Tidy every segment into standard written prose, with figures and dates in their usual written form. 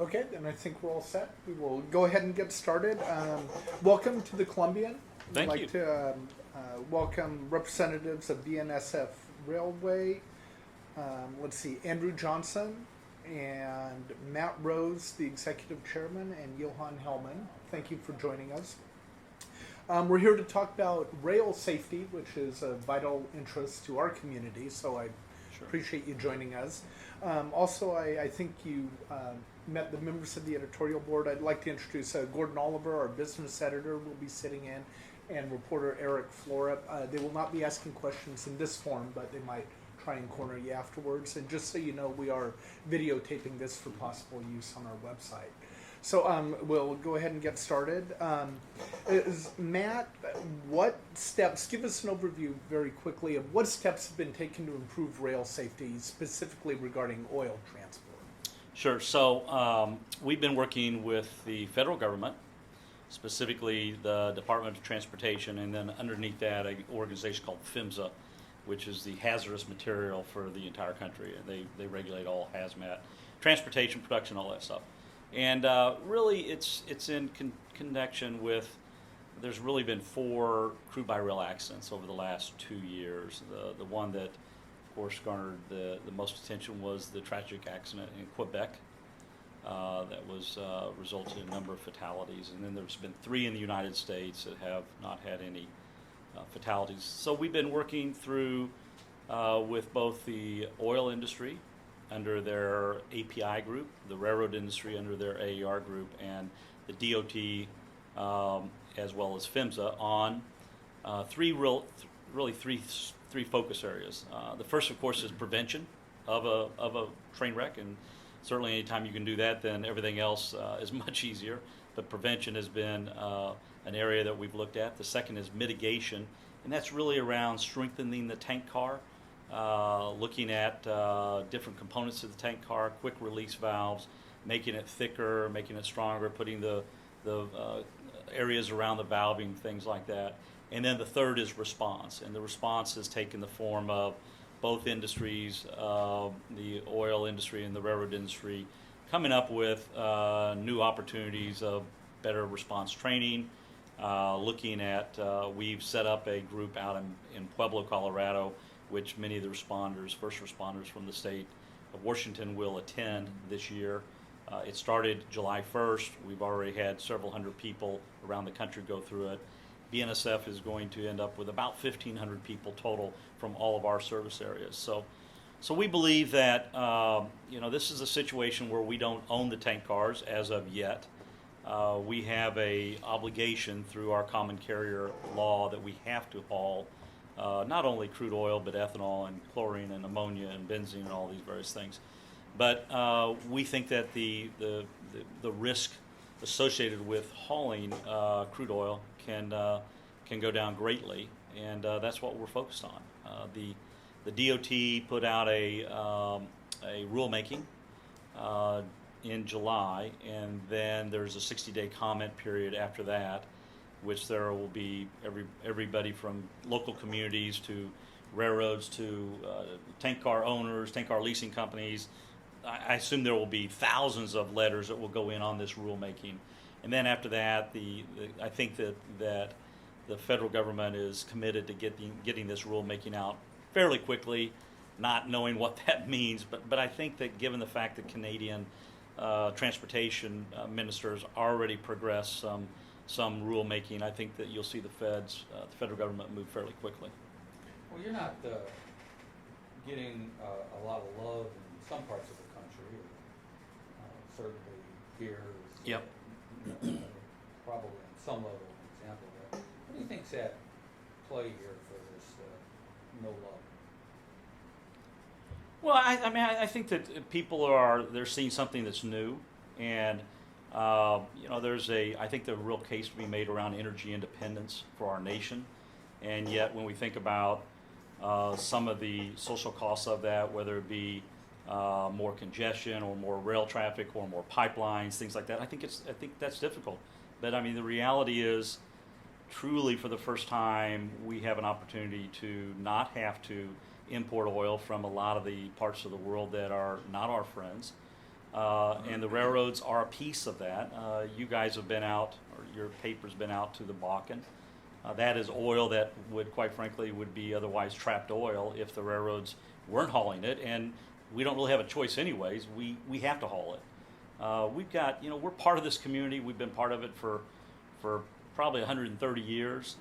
Okay, then I think we're all set. We will go ahead and get started. Welcome to the Columbian. Thank I'd like you. to welcome representatives of BNSF Railway. Let's see, Andrew Johnson and Matt Rose, the executive chairman, and Johan Hellman. Thank you for joining us. We're here to talk about rail safety, which is a vital interest to our community, so I appreciate you joining us. Also, I think you met the members of the editorial board. I'd like to introduce Gordon Oliver, our business editor, will be sitting in, and reporter Eric Flora. They will not be asking questions in this form, but they might try and corner you afterwards. And just so you know, we are videotaping this for possible use on our website. So we'll go ahead and get started. Matt, what steps, give us an overview very quickly of what steps have been taken to improve rail safety, specifically regarding oil transport. Sure. So we've been working with the federal government, specifically the Department of Transportation, and then underneath that an organization called PHMSA, which is the hazardous material for the entire country. They regulate all hazmat, transportation, production, all that stuff. And really, it's in connection with, there's really been 4 crude by rail accidents over the last 2 years. The one that, of course, garnered the most attention was the tragic accident in Quebec that was resulted in a number of fatalities. And then there's been 3 in the United States that have not had any fatalities. So we've been working through with both the oil industry under their API group, the railroad industry under their AAR group, and the DOT as well as PHMSA on 3 focus areas. The first, of course, is prevention of a train wreck, and certainly anytime you can do that, then everything else is much easier. But prevention has been an area that we've looked at. The second is mitigation, and that's really around strengthening the tank car, looking at different components of the tank car, quick release valves, making it thicker, making it stronger, putting the areas around the valving, things like that. And then the third is response, and the response has taken the form of both industries, the oil industry and the railroad industry, coming up with new opportunities of better response training, looking at, we've set up a group out in Pueblo, Colorado, which many of the responders, first responders from the state of Washington will attend this year. It started July 1st. We've already had several hundred people around the country go through it. BNSF is going to end up with about 1,500 people total from all of our service areas. So we believe that this is a situation where we don't own the tank cars as of yet. We have a obligation through our common carrier law that we have to haul not only crude oil, but ethanol and chlorine and ammonia and benzene and all these various things. But we think that the risk associated with hauling crude oil can go down greatly, and that's what we're focused on. The DOT put out a rulemaking in July, and then there's a 60-day comment period after that, which there will be everybody from local communities to railroads to tank car owners, tank car leasing companies. I assume there will be thousands of letters that will go in on this rulemaking. And then after that, I think that the federal government is committed to getting this rulemaking out fairly quickly, not knowing what that means. But I think that given the fact that Canadian transportation ministers already progressed some rulemaking, I think that you'll see the federal government move fairly quickly. Well, you're not getting a lot of love in some parts of the country, certainly here. Yep. Probably on some level an example of that. What do you think's at play here for this no love? Well, I think that people they're seeing something that's new, and I think there's a real case to be made around energy independence for our nation, and yet when we think about some of the social costs of that, whether it be more congestion or more rail traffic or more pipelines, things like that, I think that's difficult. But I mean, the reality is, truly for the first time, we have an opportunity to not have to import oil from a lot of the parts of the world that are not our friends. And the railroads are a piece of that. You guys have been out, or your paper's been out to the Bakken. That is oil that would, quite frankly, would be otherwise trapped oil if the railroads weren't hauling it. And we don't really have a choice anyways. We have to haul it. We've got, we're part of this community. We've been part of it for probably 130 years.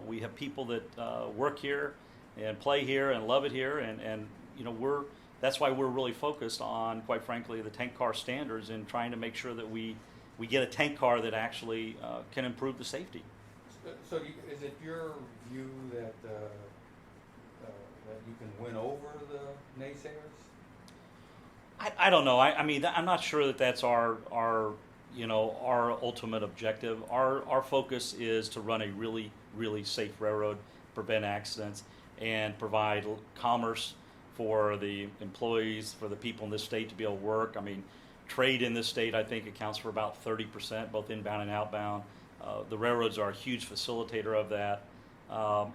We have people that work here and play here and love it here. And that's why we're really focused on, quite frankly, the tank car standards and trying to make sure that we get a tank car that actually can improve the safety. So is it your view that that you can win over the naysayers? I don't know. I mean, I'm not sure that that's our ultimate objective. Our focus is to run a really, really safe railroad, prevent accidents, and provide commerce for the employees, for the people in this state to be able to work. I mean, trade in this state, I think, accounts for about 30%, both inbound and outbound. The railroads are a huge facilitator of that.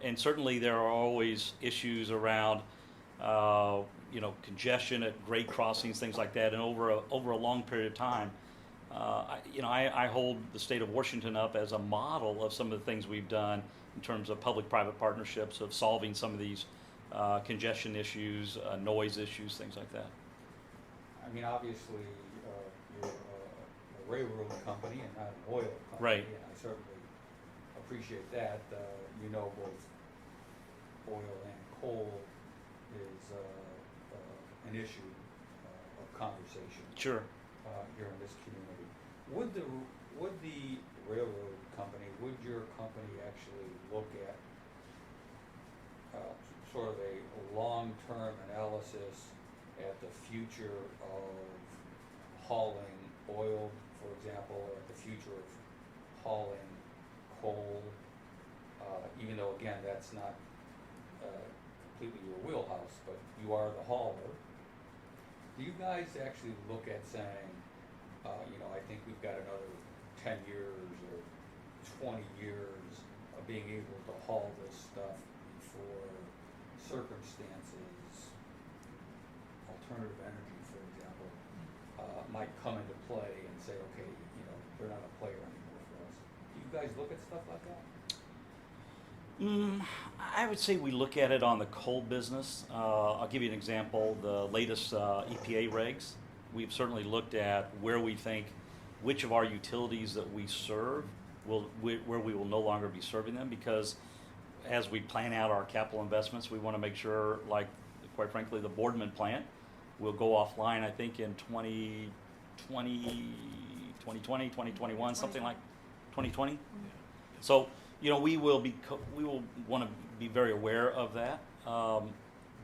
And certainly there are always issues around, congestion at grade crossings, things like that. And over a long period of time, I hold the state of Washington up as a model of some of the things we've done in terms of public-private partnerships of solving some of these congestion issues, noise issues, things like that. I mean, obviously, you're a railroad company and not an oil company. Right. And I certainly appreciate that. Both oil and coal is an issue of conversation. Sure. Here in this community. Would the railroad company, would your company actually look at sort of a long-term analysis at the future of hauling oil, for example, or at the future of hauling coal, even though, again, that's not completely your wheelhouse, but you are the hauler. Do you guys actually look at saying, I think we've got another 10 years or 20 years of being able to haul this stuff before circumstances, alternative energy, for example, might come into play and say, okay, they're not a player anymore for us. Do you guys look at stuff like that? I would say we look at it on the coal business. I'll give you an example. The latest EPA regs, we've certainly looked at where we think which of our utilities that we serve where we will no longer be serving them, because as we plan out our capital investments, we want to make sure, like, quite frankly, the Boardman plant will go offline, I think, in 2020, 2021, something like 2020. Yeah. So, we will want to be very aware of that.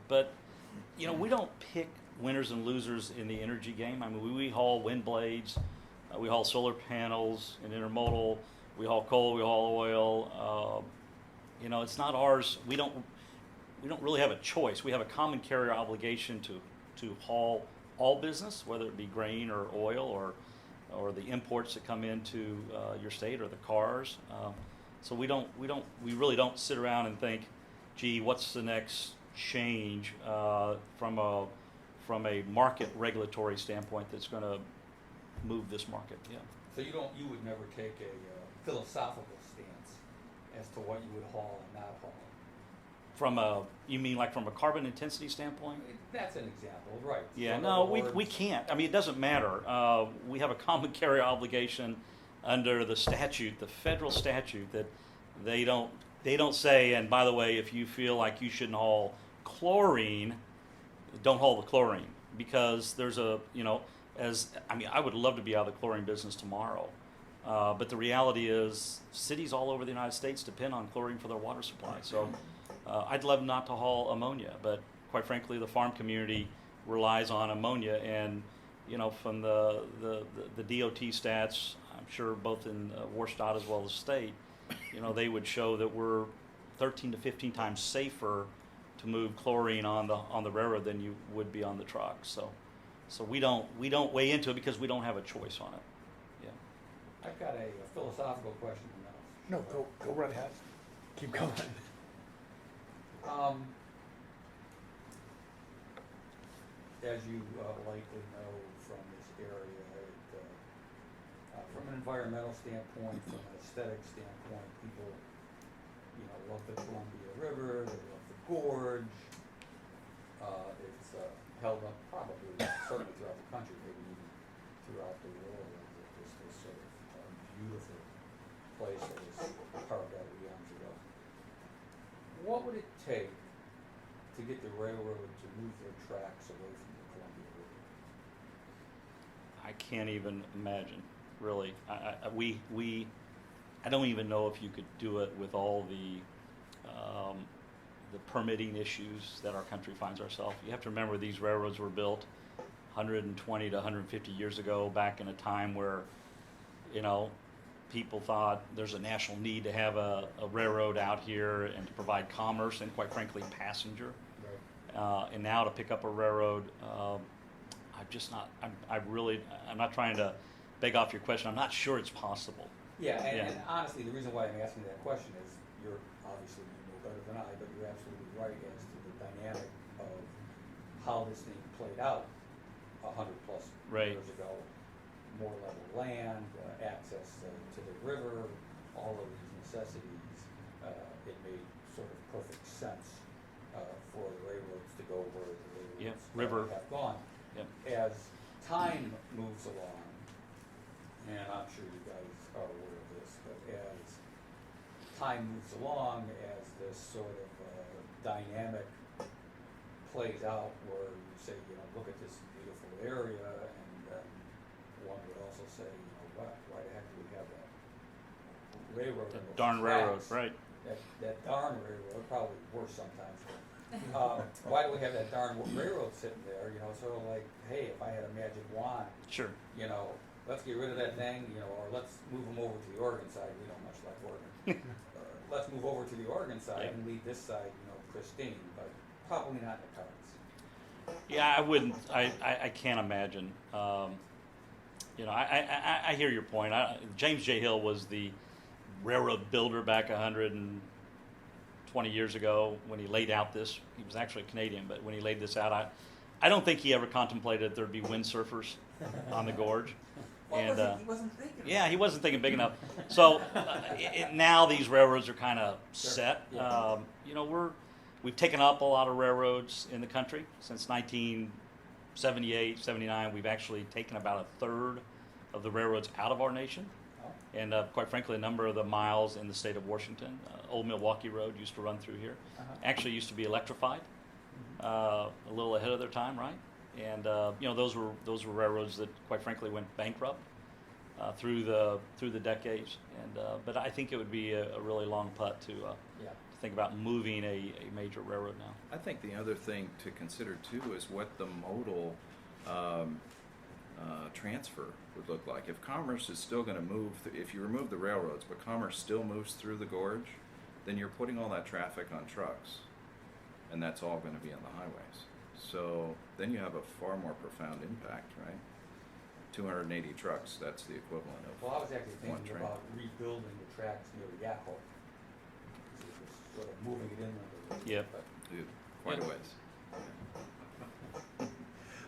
But, we don't pick winners and losers in the energy game. I mean, we haul wind blades, we haul solar panels and intermodal, we haul coal, we haul oil. It's not ours. We don't really have a choice. We have a common carrier obligation to haul all business, whether it be grain or oil or the imports that come into your state or the cars. So we really don't sit around and think, gee, what's the next change from a market regulatory standpoint that's going to move this market. Yeah. So you would never take a philosophical stance as to what you would haul and not haul. You mean like from a carbon intensity standpoint? That's an example, right? Yeah, no, we can't. I mean, it doesn't matter. We have a common carrier obligation under the statute, the federal statute, that they don't say, and by the way, if you feel like you shouldn't haul chlorine, don't haul the chlorine, because there's I would love to be out of the chlorine business tomorrow. But the reality is cities all over the United States depend on chlorine for their water supply. So I'd love not to haul ammonia, but quite frankly, the farm community relies on ammonia. And, from the DOT stats, I'm sure both in Warstadt as well as state, they would show that we're 13 to 15 times safer to move chlorine on the railroad than you would be on the truck. So we don't weigh into it because we don't have a choice on it. Yeah. I've got a philosophical question now. No, go right ahead. Keep going. As you likely know from this area. From an environmental standpoint, from an aesthetic standpoint, people, love the Columbia River, they love the gorge. It's held up probably, certainly throughout the country, maybe even throughout the world, as this sort of beautiful place that was carved out of eons ago. What would it take to get the railroad to move their tracks away from the Columbia River? I can't even imagine, really. I don't even know if you could do it with all the permitting issues that our country finds ourselves. You have to remember these railroads were built 120 to 150 years ago, back in a time where, people thought there's a national need to have a railroad out here and to provide commerce and, quite frankly, passenger. Right. And now to pick up a railroad, I'm not trying to beg off your question. I'm not sure it's possible. Yeah, and honestly, the reason why I'm asking that question is you're obviously better than I, but you're absolutely right as to the dynamic of how this thing played out 100 plus years ago. More level land, access to the river, all of these necessities. It made sort of perfect sense for the railroads to go where the railroads have gone. Yep. As time moves along, and I'm sure you guys are aware of this, but as time moves along, as this sort of dynamic plays out where you say, look at this beautiful area, and one would also say, why the heck do we have that railroad? The darn railroad, right. That darn railroad, probably worse sometimes. Why do we have that darn railroad sitting there? Sort of like, hey, if I had a magic wand, Sure. Let's get rid of that thing, or let's move them over to the Oregon side. We don't much like Oregon. Let's move over to the Oregon side and leave this side, pristine, but probably not in the cards. Yeah, I wouldn't. I can't imagine. I hear your point. James J. Hill was the railroad builder back 120 years ago when he laid out this. He was actually Canadian, but when he laid this out, I don't think he ever contemplated there'd be windsurfers on the gorge. Well, And he wasn't thinking. yeah, he wasn't thinking big enough. So now these railroads are kind of set. Yeah. We've taken up a lot of railroads in the country since 1978, 79. We've actually taken about a third of the railroads out of our nation. Oh. And quite frankly, a number of the miles in the state of Washington. Old Milwaukee Road used to run through here. Uh-huh. Actually used to be electrified, a little ahead of their time, right? And those were railroads that, quite frankly, went bankrupt through the decades. And but I think it would be a really long putt to think about moving a major railroad now. I think the other thing to consider too is what the modal transfer would look like. If commerce is still going to move, if you remove the railroads, but commerce still moves through the gorge, then you're putting all that traffic on trucks, and that's all going to be on the highways. So then you have a far more profound impact, right? 280 trucks, that's the equivalent of Well, I was actually one thinking train. about rebuilding the tracks near the Yakko. Sort of moving it inland a little bit. Yep. But Dude, quite a ways.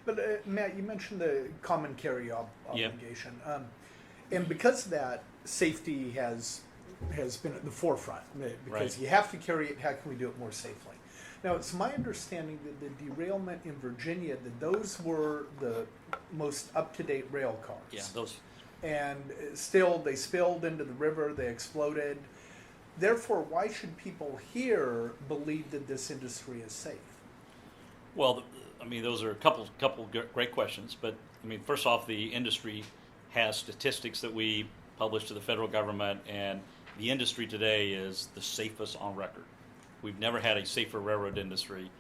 But Matt, you mentioned the common carry Yep. obligation, and because of that, safety has been at the forefront. Because Right. you have to carry it. How can we do it more safely? Now, it's my understanding that the derailment in Virginia, that those were the most up-to-date rail cars. Yeah, those. And still, they spilled into the river. They exploded. Therefore, why should people here believe that this industry is safe? Well, those are a couple great questions. But first off, the industry has statistics that we publish to the federal government, and the industry today is the safest on record. We've never had a safer railroad industry,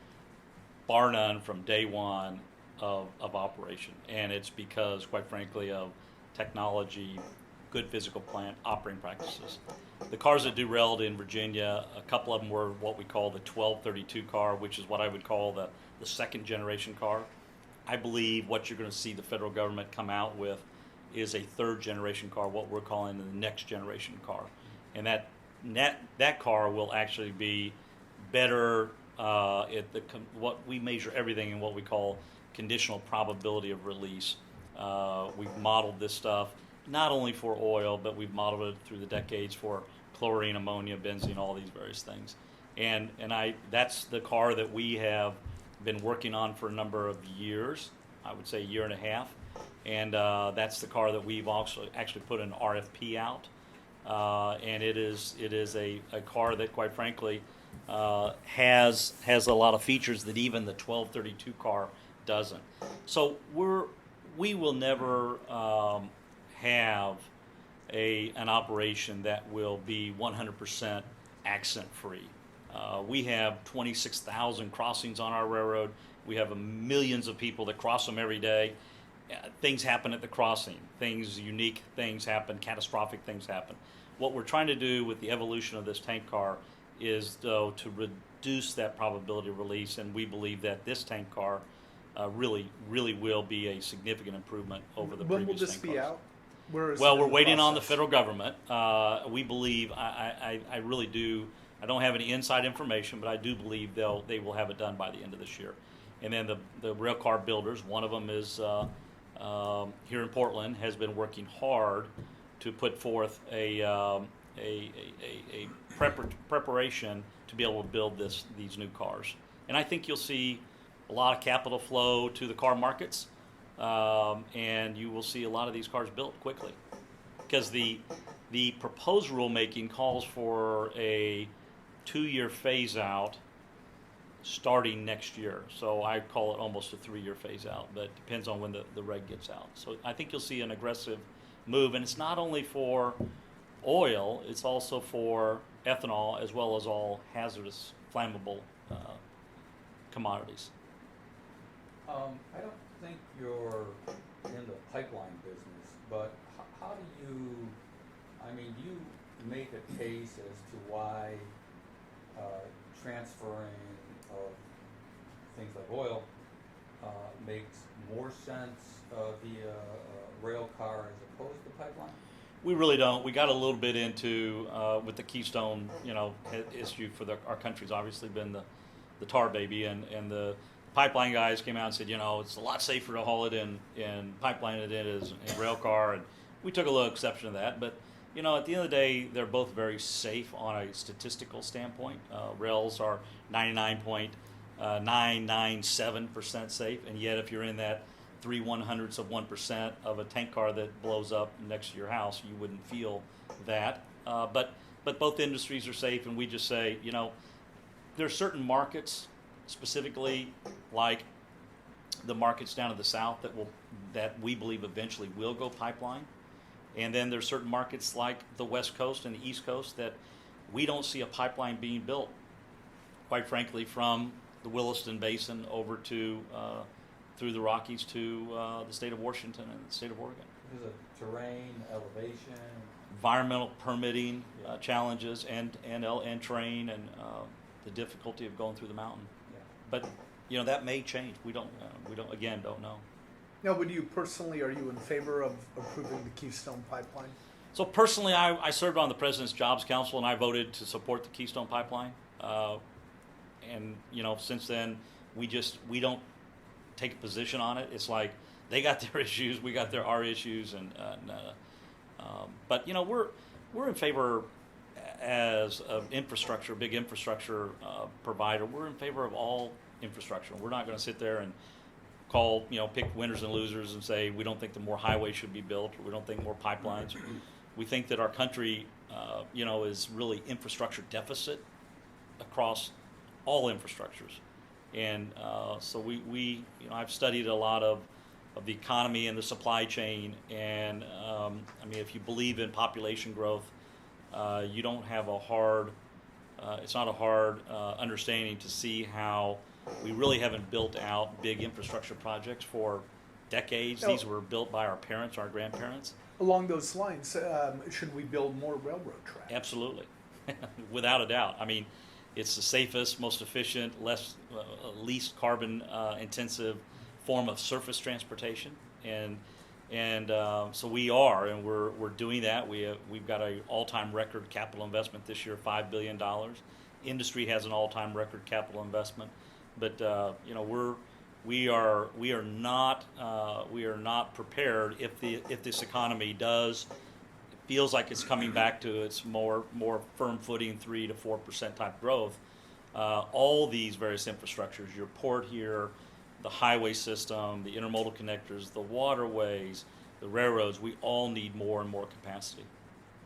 bar none, from day one of operation. And it's because, quite frankly, of technology, good physical plant, operating practices. The cars that derailed in Virginia, a couple of them were what we call the 1232 car, which is what I would call the second generation car. I believe what you're going to see the federal government come out with is a third generation car, what we're calling the next generation car. And that car will actually be better at what we measure everything in what we call conditional probability of release. We've modeled this stuff not only for oil, but we've modeled it through the decades for chlorine, ammonia, benzene, all these various things. And that's the car that we have been working on for a number of years, I would say a year and a half. And that's the car that we've also actually put an RFP out. And it is a car that, quite frankly, has a lot of features that even the 1232 car doesn't. So we will never have an operation that will be 100% accident free. We have 26,000 crossings on our railroad. We have millions of people that cross them every day. Things happen at the crossing. Unique things happen, catastrophic things happen. What we're trying to do with the evolution of this tank car is, though, to reduce that probability of release, and we believe that this tank car really will be a significant improvement over the When will previous this tank be cars. out? Where is it Well, in we're the waiting on the process? federal government. We believe, I really do, I don't have any inside information, but I do believe they will have it done by the end of this year. And then the rail car builders, one of them is here in Portland, has been working hard to put forth a preparation to be able to build these new cars. And I think you'll see a lot of capital flow to the car markets, and you will see a lot of these cars built quickly, because the proposed rulemaking calls for a 2-year phase out starting next year. So I call it almost a 3-year phase out, but it depends on when the reg gets out. So I think you'll see an aggressive move, and it's not only for oil, it's also for ethanol as well as all hazardous flammable commodities. I don't think you're in the pipeline business, but how do you make a case as to why transferring of things like oil makes more sense via rail car as opposed to pipeline? We really don't. We got a little bit into with the Keystone, issue for our country's obviously been the tar baby, and the pipeline guys came out and said, it's a lot safer to haul it in pipeline than it is in rail car, and we took a little exception to that. But at the end of the day, they're both very safe on a statistical standpoint. Rails are 99.997% safe, and yet if you're in that 0.03% of a tank car that blows up next to your house, you wouldn't feel that. But both industries are safe, and we just say, there are certain markets, specifically like the markets down to the south that we believe eventually will go pipeline. And then there's certain markets like the West Coast and the East Coast that we don't see a pipeline being built, quite frankly, from the Williston Basin over to through the Rockies to the state of Washington and the state of Oregon. Because of terrain, elevation, environmental permitting challenges, and terrain, and the difficulty of going through the mountain. yeah. But that may change. We don't know. Now, are you in favor of approving the Keystone Pipeline? So personally, I served on the President's Jobs Council, and I voted to support the Keystone Pipeline. And since then, we don't take a position on it. It's like they got their issues, we got our issues, but we're in favor as an infrastructure, big infrastructure provider. We're in favor of all infrastructure. We're not going to sit there and pick winners and losers and say we don't think the more highways should be built, or we don't think more pipelines. We think that our country, is really infrastructure deficit across all infrastructures, and so we I've studied a lot of the economy and the supply chain, and if you believe in population growth, you don't have it's not a hard understanding to see how we really haven't built out big infrastructure projects for decades. No. These were built by our parents, our grandparents. Along those lines, should we build more railroad tracks? Absolutely, without a doubt. It's the safest, most efficient, least carbon intensive form of surface transportation, and so we're doing that. We've got an all-time record capital investment this year, $5 billion. Industry has an all-time record capital investment, but we are not prepared if this economy feels like it's coming back to its more firm footing, 3 to 4% type growth. All these various infrastructures, your port here, the highway system, the intermodal connectors, the waterways, the railroads, we all need more and more capacity.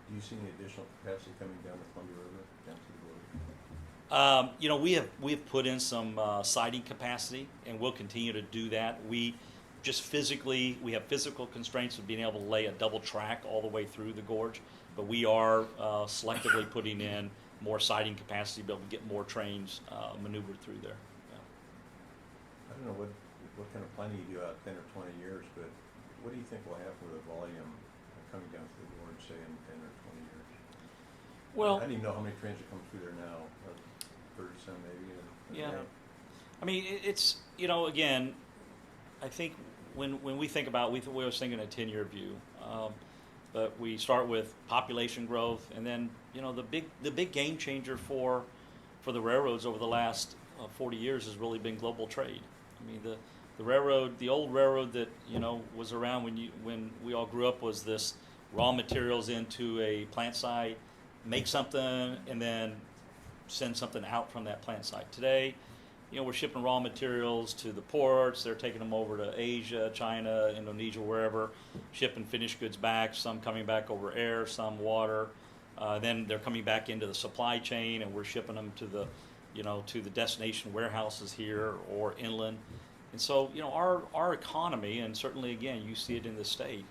Do you see any additional capacity coming down the Columbia River, down to the border? We have put in some siding capacity, and we'll continue to do that. We have physical constraints of being able to lay a double track all the way through the gorge, but we are selectively putting in more siding capacity to be able to get more trains maneuvered through there. Yeah. I don't know what kind of planning you do out 10 or 20 years, but what do you think will happen with the volume coming down through the gorge, say, in 10 or 20 years? Well, I don't even know how many trains are coming through there now, 30-some maybe. Yeah. I mean, it's, again, I think when we think about, we always think in a 10-year view, but we start with population growth, and then the big game changer for the railroads over the last 40 years has really been global trade. I mean, the old railroad that was around when we all grew up was this raw materials into a plant site, make something, and then send something out from that plant site. Today, we're shipping raw materials to the ports. They're taking them over to Asia, China, Indonesia, wherever, shipping finished goods back, some coming back over air, some water. Then they're coming back into the supply chain, and we're shipping them to the destination warehouses here or inland. And so, our economy, and certainly, again, you see it in the state,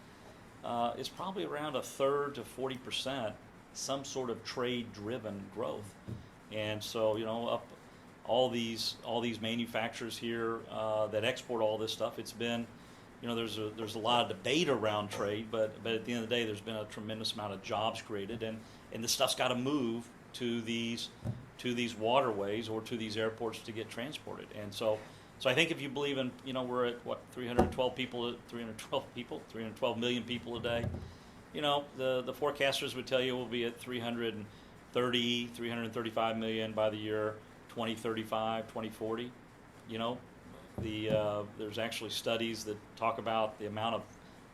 is probably around 1/3 to 40% some sort of trade-driven growth. And so, up all these manufacturers here that export all this stuff, it's been, there's a lot of debate around trade, but at the end of the day, there's been a tremendous amount of jobs created, and the stuff's got to move to these waterways or to these airports to get transported. And so I think if you believe in, we're at 312 million people a day. The forecasters would tell you we'll be at 335 million by the year 2035, 2040. There's actually studies that talk about the amount of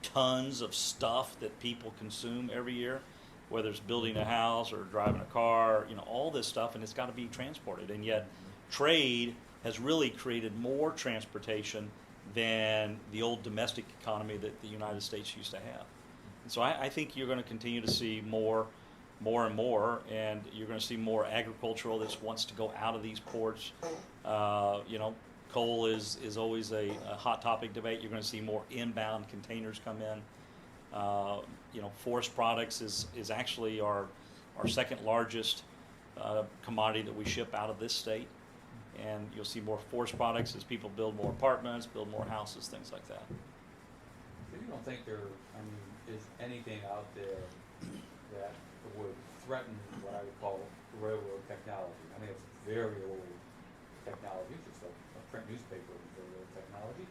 tons of stuff that people consume every year, whether it's building a house or driving a car, all this stuff, and it's got to be transported. And yet trade has really created more transportation than the old domestic economy that the United States used to have. And so I think you're going to continue to see more and more, and you're going to see more agricultural that wants to go out of these ports. Coal is always a hot topic debate. You're going to see more inbound containers come in. Forest products is actually our second largest commodity that we ship out of this state. And you'll see more forest products as people build more apartments, build more houses, things like that. So you don't think is anything out there that would threaten what I would call railroad technology? I mean, it's very old technology, just a print newspaper is very old technology.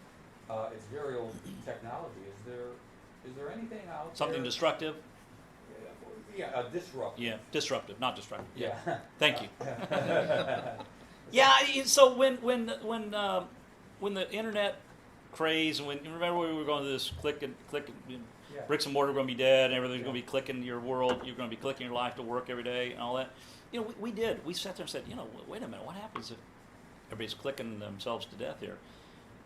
It's very old technology. Is there anything out there? Something destructive? Yeah, disruptive. Yeah, disruptive, not destructive. Yeah. Thank you. Yeah, so when the internet craze, remember we were going to this click and Yeah. bricks and mortar are going to be dead, and everything's going to be clicking your world. You're going to be clicking your life to work every day and all that. We did. We sat there and said, wait a minute, what happens if everybody's clicking themselves to death here?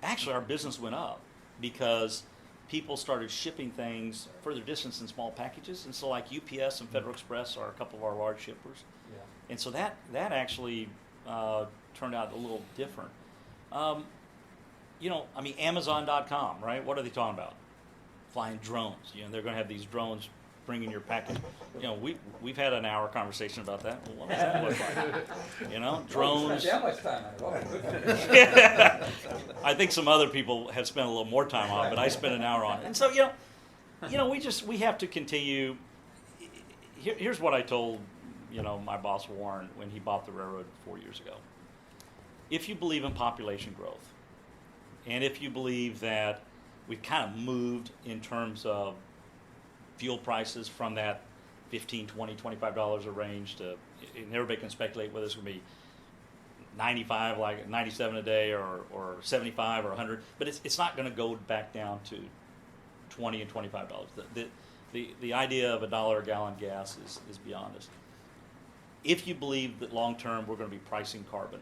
Actually, our business went up because people started shipping things further distance in small packages, and so like UPS and Federal Express are a couple of our large shippers. Yeah. And so that actually turned out a little different. Amazon.com, right? What are they talking about? Flying drones. They're going to have these drones bringing your package. We've had an hour conversation about that. Well, what does that look like? Drones. That much time on it. Good. I think some other people have spent a little more time on it, but I spent an hour on it. And so, we have to continue. Here's what I told, my boss Warren when he bought the railroad 4 years ago. If you believe in population growth, and if you believe that we've kind of moved in terms of fuel prices from that $15, $20, $25 a range to, and everybody can speculate whether it's going to be 95, like 97 a day, or 75 or 100, but it's not going to go back down to $20 and $25. The idea of $1 a gallon gas is beyond us. If you believe that long term we're going to be pricing carbon,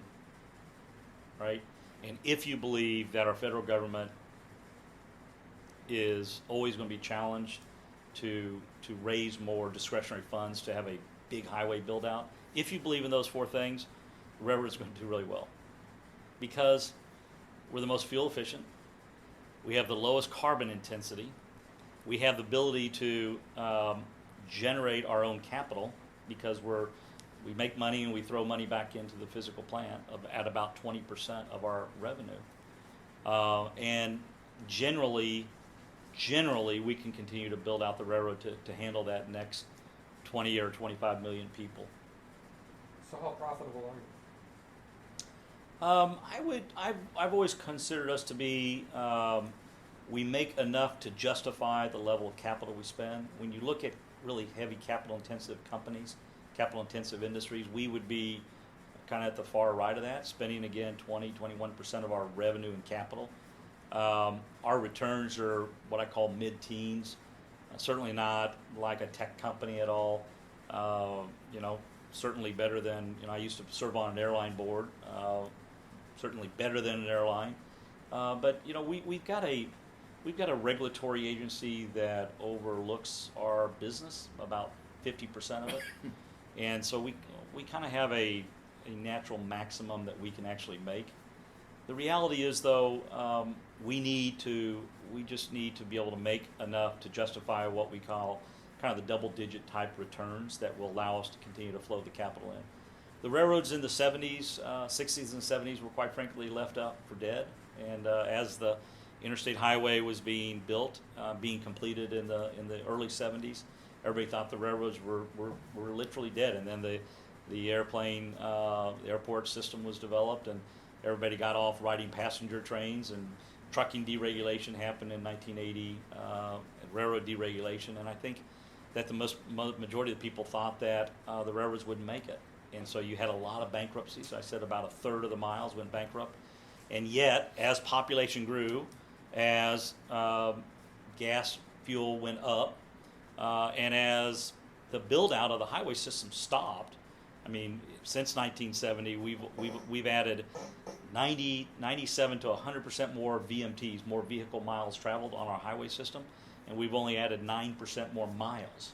right, and if you believe that our federal government is always going to be challenged to raise more discretionary funds to have a big highway build out, if you believe in those four things, the railroad is going to do really well, because we're the most fuel efficient, we have the lowest carbon intensity, we have the ability to generate our own capital, because we make money and we throw money back into the physical plant at about 20% of our revenue, and generally we can continue to build out the railroad to handle that next 20 or 25 million people. So how profitable are you? I've always considered us to be, we make enough to justify the level of capital we spend. When you look at really heavy capital intensive companies, capital intensive industries, we would be kind of at the far right of that, spending again 20-21% of our revenue in capital. Our returns are what I call mid-teens, certainly not like a tech company at all. Certainly better than, I used to serve on an airline board, certainly better than an airline. But we've got a regulatory agency that overlooks our business, about 50% of it. And so we kind of have a natural maximum that we can actually make. The reality is, though, we just need to be able to make enough to justify what we call kind of the double-digit type returns that will allow us to continue to flow the capital in. The railroads in the 70s, 60s and 70s were quite frankly left out for dead. And as the interstate highway was being built, being completed in the early 70s, everybody thought the railroads were literally dead. And then the airport system was developed, and everybody got off riding passenger trains, and trucking deregulation happened in 1980, railroad deregulation, and I think that the majority of the people thought that the railroads wouldn't make it. And so you had a lot of bankruptcies. I said about a third of the miles went bankrupt. And yet, as population grew, as gas fuel went up, and as the build out of the highway system stopped, I mean, since 1970, we've added 97 to 100% more VMTs, more vehicle miles traveled on our highway system, and we've only added 9% more miles.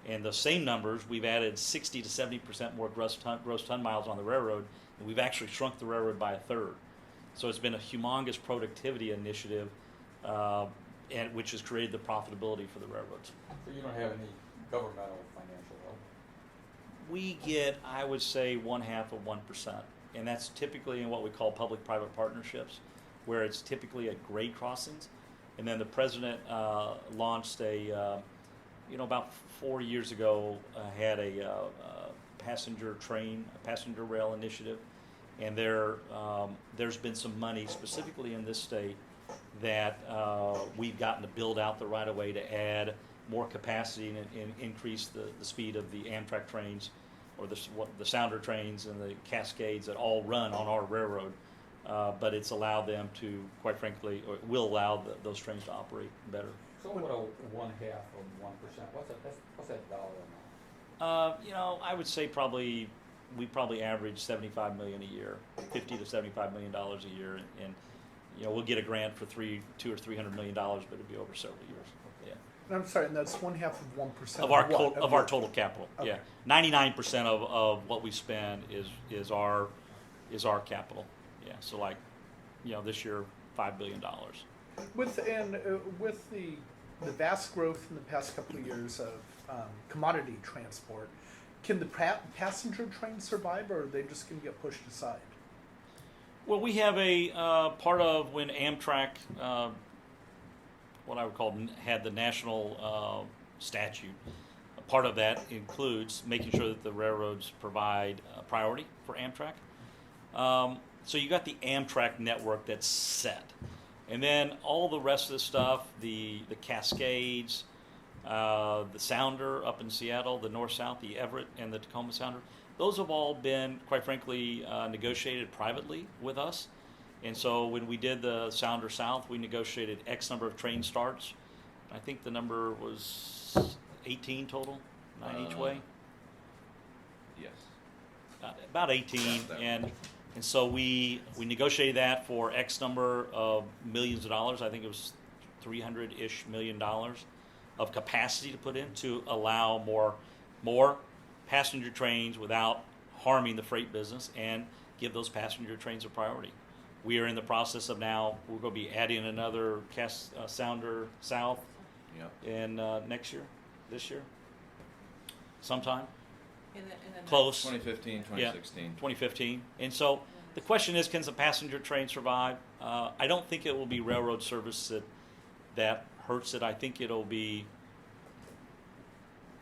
And the same numbers, we've added 60 to 70% more gross ton miles on the railroad, and we've actually shrunk the railroad by a third. So it's been a humongous productivity initiative, and which has created the profitability for the railroads. So you don't have any governmental financial help? We get, I would say, 0.5%, and that's typically in what we call public-private partnerships, where it's typically at grade crossings. And then the president launched about 4 years ago, had a passenger rail initiative, and there's been some money specifically in this state that we've gotten to build out the right of way to add more capacity and increase the speed of the Amtrak trains, or the Sounder trains and the Cascades that all run on our railroad. But it's allowed them to, quite frankly, or will allow those trains to operate better. So what a 1/2 of 1%? What's that dollar amount? I would say we probably average $75 million a year, $50 to $75 million a year, and we'll get a grant for $200 or $300 million, but it'll be over several years. Yeah. And I'm sorry, and that's 1/2 of 1% Of our total capital. Okay. Yeah, 99% of what we spend is our capital. Yeah, so this year $5 billion. With the vast growth in the past couple of years of commodity transport, can the passenger trains survive, or are they just going to get pushed aside? Well, we have a part of when Amtrak, what I would call, had the national statute. A part of that includes making sure that the railroads provide priority for Amtrak. So you got the Amtrak network that's set, and then all the rest of the stuff, the Cascades, the Sounder up in Seattle, the North-South, the Everett, and the Tacoma Sounder. Those have all been, quite frankly, negotiated privately with us. And so when we did the Sounder South, we negotiated X number of train starts. I think the number was 18 total, 9 each way. Yes. About 18, and so we negotiated that for X number of millions of dollars. I think it was $300-ish million of capacity to put in to allow more passenger trains without harming the freight business and give those passenger trains a priority. We are in the process of now, we're going to be adding another Sounder South Yep. in this year, sometime. In the Close. 2015, 2016. 2015. And so the question is, can the passenger train survive? I don't think it will be railroad service that hurts it. I think it'll be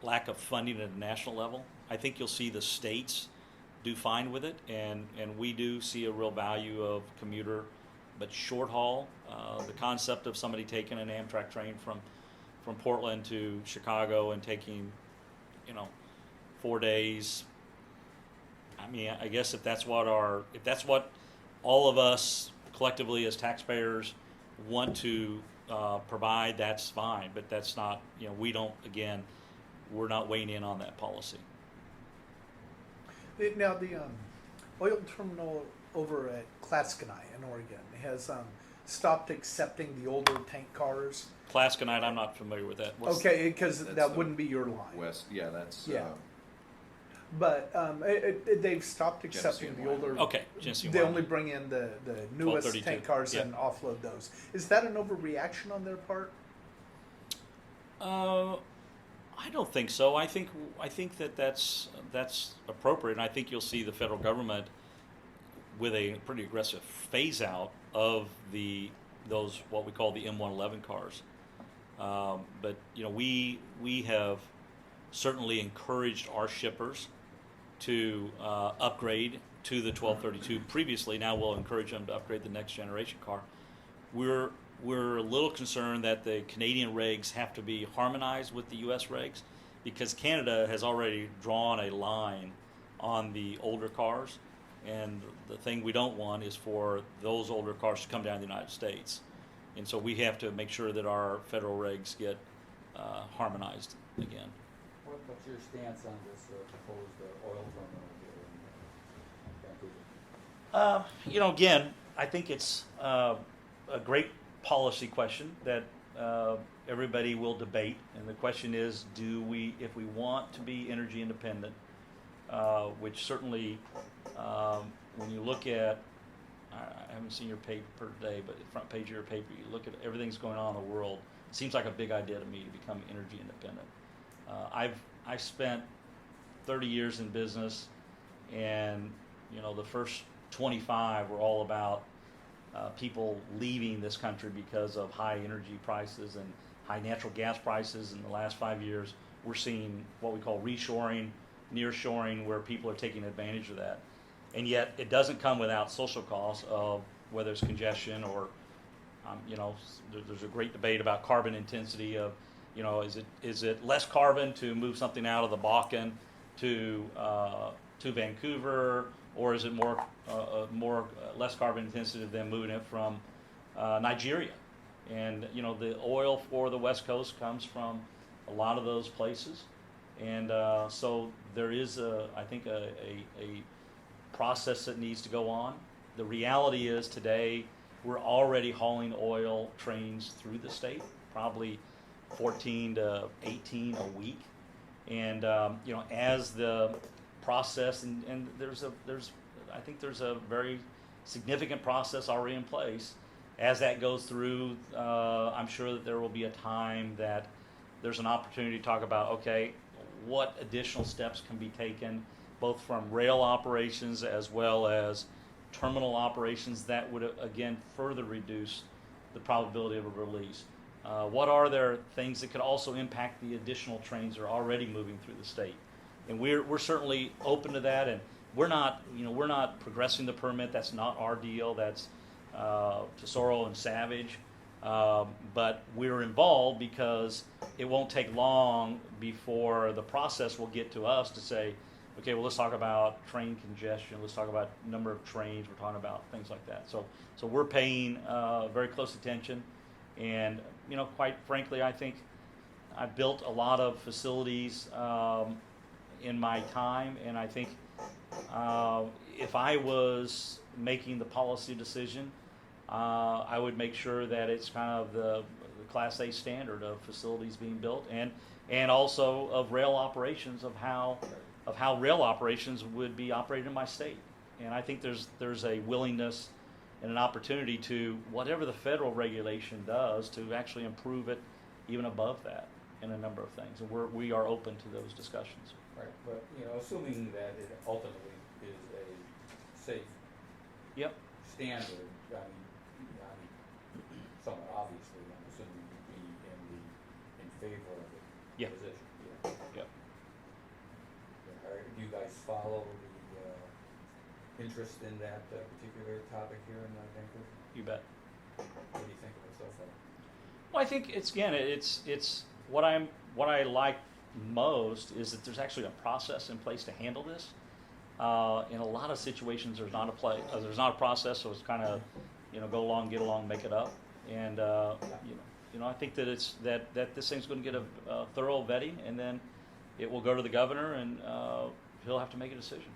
lack of funding at a national level. I think you'll see the states do fine with it, and we do see a real value of commuter, but short haul. The concept of somebody taking an Amtrak train from Portland to Chicago and taking, 4 days. I mean, I guess if that's what all of us collectively as taxpayers want to provide, that's fine. But that's not, we're not weighing in on that policy. Now, the oil terminal over at Claskenai in Oregon has stopped accepting the older tank cars. Claskenite, I'm not familiar with that. Okay, because That's that wouldn't be your line. West, yeah, that's Yeah. But they've stopped accepting Genesee the older. Okay, Genesee They Wyoming. only bring in the newest 1232, tank cars yeah. and offload those. Is that an overreaction on their part? I don't think so. I think that's appropriate, and I think you'll see the federal government with a pretty aggressive phase out of those what we call the M111 cars. But we have certainly encouraged our shippers to upgrade to the 1232 previously. Now we'll encourage them to upgrade the next generation car. We're a little concerned that the Canadian regs have to be harmonized with the U.S. regs, because Canada has already drawn a line on the older cars, and the thing we don't want is for those older cars to come down to the United States. And so we have to make sure that our federal regs get harmonized again. What's your stance on this proposed oil terminal here in Vancouver? Again, I think it's a great policy question that everybody will debate, and the question is, if we want to be energy independent, which certainly, when you look at, I haven't seen your paper today, but the front page of your paper, you look at everything's going on in the world, it seems like a big idea to me to become energy independent. I've spent 30 years in business, and the first 25 were all about people leaving this country because of high energy prices and high natural gas prices. In the last 5 years, we're seeing what we call reshoring, nearshoring, where people are taking advantage of that. And yet it doesn't come without social costs of whether it's congestion or, there's a great debate about carbon intensity of, is it less carbon to move something out of the Bakken to Vancouver, or is it more less carbon intensive than moving it from Nigeria? And the oil for the West Coast comes from a lot of those places, and so there is I think a process that needs to go on. The reality is today we're already hauling oil trains through the state, probably 14 to 18 a week, and as the process and I think there's a very significant process already in place. As that goes through, I'm sure that there will be a time that there's an opportunity to talk about, okay, what additional steps can be taken, both from rail operations as well as terminal operations that would, again, further reduce the probability of a release. What are there things that could also impact the additional trains that are already moving through the state? And we're certainly open to that, and we're not progressing the permit. That's not our deal. That's Tesoro and Savage. But we're involved because it won't take long before the process will get to us to say, okay, well, let's talk about train congestion. Let's talk about number of trains. We're talking about things like that. So we're paying very close attention. And, quite frankly, I think I've built a lot of facilities in my time. And I think if I was making the policy decision, I would make sure that it's kind of the Class A standard of facilities being built, and also of rail operations, of how rail operations would be operated in my state. And I think there's a willingness and an opportunity to, whatever the federal regulation does, to actually improve it even above that in a number of things. And we are open to those discussions. Right, but, assuming that it ultimately is a safe Yep. standard, I mean, somewhat obviously, I'm assuming you'd be in favor of the Yeah. position. Yep. Do you guys follow the interest in that particular topic here in Vancouver? You bet. What do you think of it so far? Well, I think it's what I like most is that there's actually a process in place to handle this. In a lot of situations, there's not a process, so it's kind of, go along, get along, make it up. And I think that that this thing's going to get a thorough vetting, and then it will go to the governor, and he'll have to make a decision.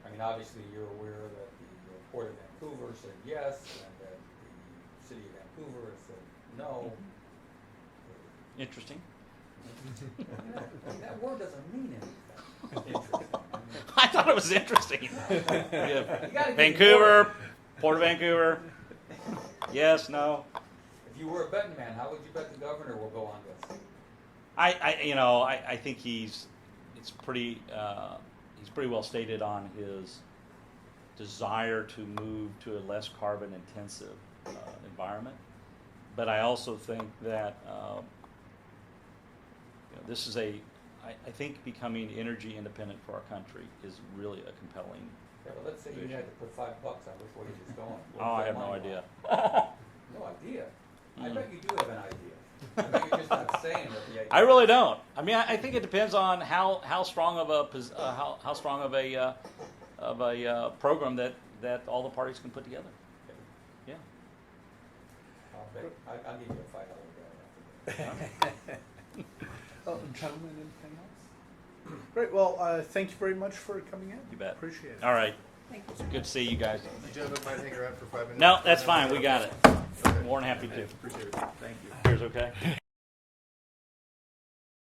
I mean, obviously, you're aware that the Port of Vancouver said yes, and that the City of Vancouver said no. Interesting. That word doesn't mean anything. Interesting. I thought it was interesting. You gotta get Vancouver, more. Port of Vancouver. Yes, no. If you were a betting man, how would you bet the governor will go on this? I think he's pretty well stated on his desire to move to a less carbon intensive environment. But I also think that this is I think becoming energy independent for our country is really a compelling. Yeah, but let's say you had to put $5 on which way he's going. Oh, I have no idea. No idea? I bet you do have an idea. I bet you're just not saying what the idea I really don't. I mean, I think it depends on how strong of how strong of a program that all the parties can put together. Yeah. I'll give you a $5 bill after that. Gentlemen, anything else? Great. Well, thank you very much for coming in. You bet. Appreciate it. All right. Thank you. Good to see you guys. You gentlemen might hang around for 5 minutes? No, that's fine. We got it. Okay. More than happy to. Appreciate it. Thank you. Here's okay.